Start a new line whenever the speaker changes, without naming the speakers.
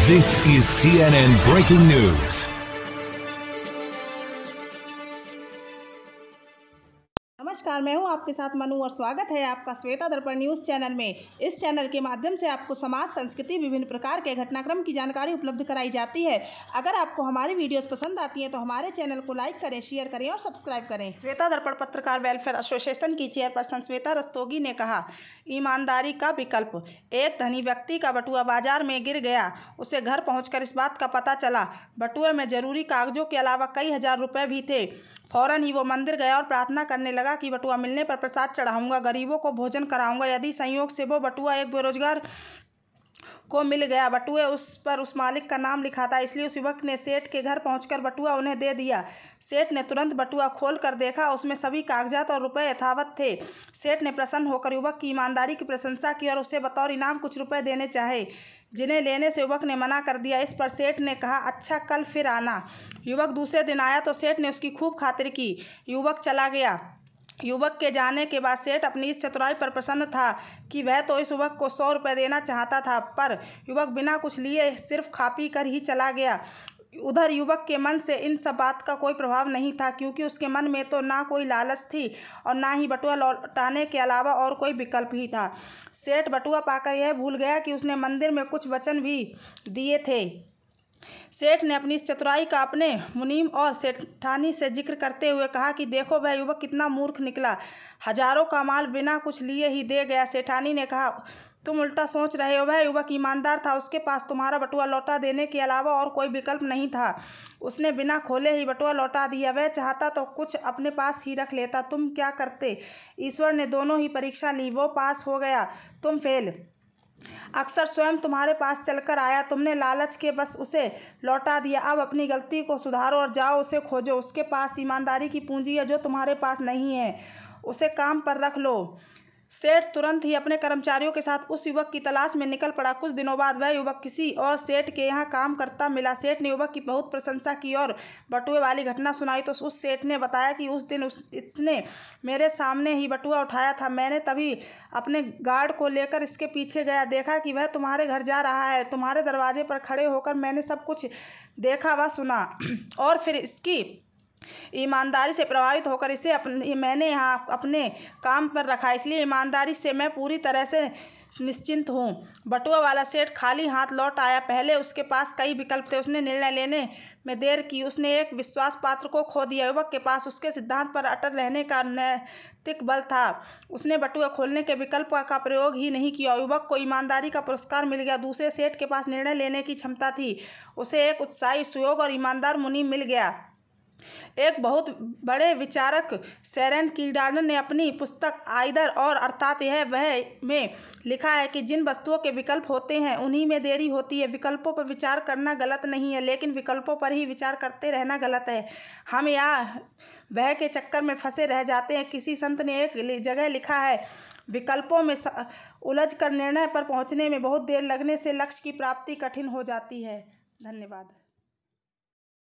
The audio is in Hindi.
This is CNN Breaking News.
नमस्कार, मैं हूं आपके साथ मनु और स्वागत है आपका श्वेता दर्पण न्यूज़ चैनल में। इस चैनल के माध्यम से आपको समाज, संस्कृति, विभिन्न प्रकार के घटनाक्रम की जानकारी उपलब्ध कराई जाती है। अगर आपको हमारी वीडियोस पसंद आती हैं तो हमारे चैनल को लाइक करें, शेयर करें और सब्सक्राइब करें। श्वेता दर्पण पत्रकार वेलफेयर एसोसिएशन की चेयरपर्सन श्वेता रस्तोगी ने कहा, ईमानदारी का विकल्प। एक धनी व्यक्ति का बटुआ बाजार में गिर गया। उसे घर पहुंचकर इस बात का पता चला। बटुए में जरूरी कागजों के अलावा कई हजार रुपए भी थे। फौरन ही वो मंदिर गया और प्रार्थना करने लगा कि बटुआ मिलने पर प्रसाद चढ़ाऊंगा, गरीबों को भोजन कराऊंगा। यदि संयोग से वो बटुआ एक बेरोजगार को मिल गया, बटुए पर उस मालिक का नाम लिखा था, इसलिए उस युवक ने सेठ के घर पहुंचकर बटुआ उन्हें दे दिया। सेठ ने तुरंत बटुआ खोल कर देखा, उसमें सभी कागजात और रुपए यथावत थे। सेठ ने प्रसन्न होकर युवक की ईमानदारी की प्रशंसा की और उसे बतौर इनाम कुछ रुपए देने चाहे, जिन्हें लेने से युवक ने मना कर दिया। इस पर सेठ ने कहा, अच्छा, कल फिर आना। युवक दूसरे दिन आया तो सेठ ने उसकी खूब खातिर की। युवक चला गया। युवक के जाने के बाद सेठ अपनी इस चतुराई पर प्रसन्न था कि वह तो इस युवक को 100 रुपये देना चाहता था, पर युवक बिना कुछ लिए सिर्फ खा पी कर ही चला गया। उधर युवक के मन से इन सब बात का कोई प्रभाव नहीं था, क्योंकि उसके मन में तो ना कोई लालच थी और ना ही बटुआ लौटाने के अलावा और कोई विकल्प ही था। सेठ बटुआ पाकर यह भूल गया कि उसने मंदिर में कुछ वचन भी दिए थे। सेठ ने अपनी इस चतुराई का अपने मुनीम और सेठानी से जिक्र करते हुए कहा कि देखो, वह युवक कितना मूर्ख निकला, हजारों का माल बिना कुछ लिए ही दे गया। सेठानी ने कहा, तुम उल्टा सोच रहे हो। वह युवक ईमानदार था, उसके पास तुम्हारा बटुआ लौटा देने के अलावा और कोई विकल्प नहीं था। उसने बिना खोले ही बटुआ लौटा दिया। वह चाहता तो कुछ अपने पास ही रख लेता, तुम क्या करते? ईश्वर ने दोनों ही परीक्षा ली, वो पास हो गया, तुम फेल। अक्सर स्वयं तुम्हारे पास चलकर आया, तुमने लालच के बस उसे लौटा दिया। अब अपनी गलती को सुधारो और जाओ उसे खोजो। उसके पास ईमानदारी की पूंजी है जो तुम्हारे पास नहीं है, उसे काम पर रख लो। सेठ तुरंत ही अपने कर्मचारियों के साथ उस युवक की तलाश में निकल पड़ा। कुछ दिनों बाद वह युवक किसी और सेठ के यहाँ काम करता मिला। सेठ ने युवक की बहुत प्रशंसा की और बटुए वाली घटना सुनाई तो उस सेठ ने बताया कि उस दिन इसने मेरे सामने ही बटुआ उठाया था। मैंने तभी अपने गार्ड को लेकर इसके पीछे गया, देखा कि वह तुम्हारे घर जा रहा है। तुम्हारे दरवाजे पर खड़े होकर मैंने सब कुछ देखा व सुना और फिर इसकी ईमानदारी से प्रभावित होकर इसे मैंने यहाँ अपने काम पर रखा, इसलिए ईमानदारी से मैं पूरी तरह से निश्चिंत हूँ। बटुआ वाला सेठ खाली हाथ लौट आया। पहले उसके पास कई विकल्प थे, उसने निर्णय लेने में देर की, उसने एक विश्वास पात्र को खो दिया। युवक के पास उसके सिद्धांत पर अटल रहने का नैतिक बल था। उसने बटुआ खोलने के विकल्प का प्रयोग ही नहीं किया। युवक को ईमानदारी का पुरस्कार मिल गया। दूसरे सेठ के पास निर्णय लेने की क्षमता थी, उसे एक उत्साही, सुयोग्य और ईमानदार मुनीम मिल गया। एक बहुत बड़े विचारक शेरन कीडार्डन ने अपनी पुस्तक आइदर और अर्थात यह वह में लिखा है कि जिन वस्तुओं के विकल्प होते हैं उन्हीं में देरी होती है। विकल्पों पर विचार करना गलत नहीं है, लेकिन विकल्पों पर ही विचार करते रहना गलत है। हम यहाँ वह के चक्कर में फंसे रह जाते हैं। किसी संत ने एक जगह लिखा है, विकल्पों में उलझ कर निर्णय पर पहुँचने में बहुत देर लगने से लक्ष्य की प्राप्ति कठिन हो जाती है। धन्यवाद।